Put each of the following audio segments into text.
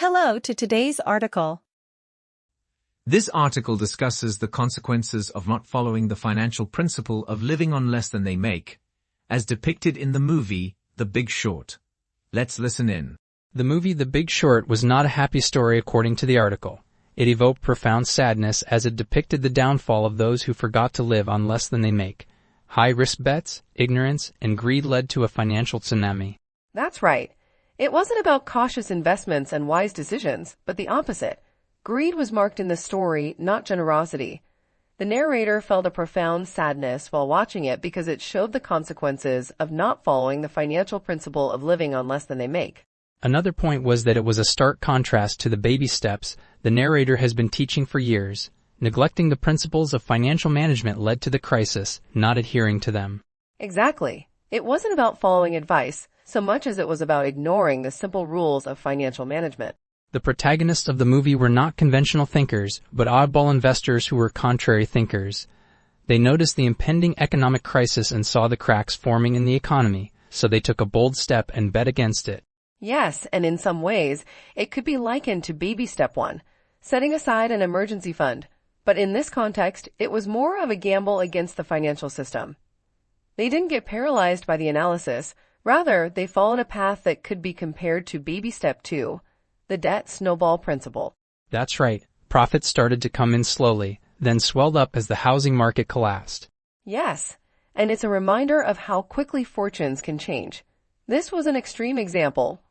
Hello to today's article. This article discusses the consequences of not following the financial principle of living on less than they make, as depicted in the movie, The Big Short. Let's listen in. The movie The Big Short was not a happy story according to the article. It evoked profound sadness as it depicted the downfall of those who forgot to live on less than they make. High-risk bets, ignorance, and greed led to a financial tsunami. That's right. It wasn't about cautious investments and wise decisions, but the opposite. Greed was marked in the story, not generosity. The narrator felt a profound sadness while watching it because it showed the consequences of not following the financial principle of living on less than they make. Another point was that it was a stark contrast to the baby steps the narrator has been teaching for years. Neglecting the principles of financial management led to the crisis, not adhering to them. Exactly. It wasn't about following advice, so much as it was about ignoring the simple rules of financial management. The protagonists of the movie were not conventional thinkers, but oddball investors who were contrary thinkers. They noticed the impending economic crisis and saw the cracks forming in the economy, so they took a bold step and bet against it. Yes, and in some ways, it could be likened to baby step one, setting aside an emergency fund. But in this context, it was more of a gamble against the financial system. They didn't get paralyzed by the analysis. Rather, they followed a path that could be compared to baby step two, the debt snowball principle. That's right. Profits started to come in slowly, then swelled up as the housing market collapsed. Yes, and it's a reminder of how quickly fortunes can change. This was an extreme example,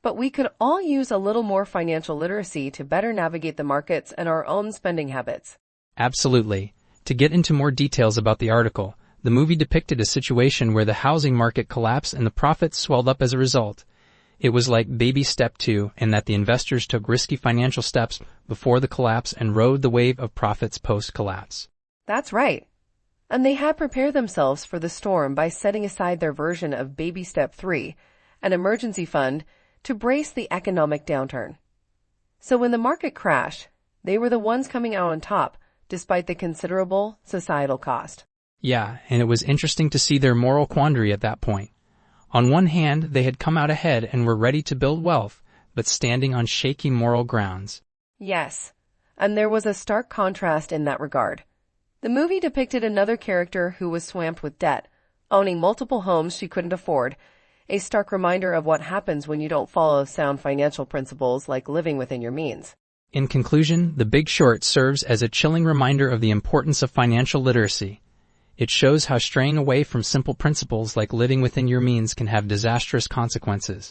but we could all use a little more financial literacy to better navigate the markets and our own spending habits. Absolutely. To get into more details about the article, the movie depicted a situation where the housing market collapsed and the profits swelled up as a result. It was like baby step two in that the investors took risky financial steps before the collapse and rode the wave of profits post-collapse. That's right. And they had prepared themselves for the storm by setting aside their version of baby step three, an emergency fund, to brace the economic downturn. So when the market crashed, they were the ones coming out on top, despite the considerable societal cost. Yeah, and it was interesting to see their moral quandary at that point. On one hand, they had come out ahead and were ready to build wealth, but standing on shaky moral grounds. Yes, and there was a stark contrast in that regard. The movie depicted another character who was swamped with debt, owning multiple homes she couldn't afford, a stark reminder of what happens when you don't follow sound financial principles like living within your means. In conclusion, The Big Short serves as a chilling reminder of the importance of financial literacy. It shows how straying away from simple principles like living within your means can have disastrous consequences.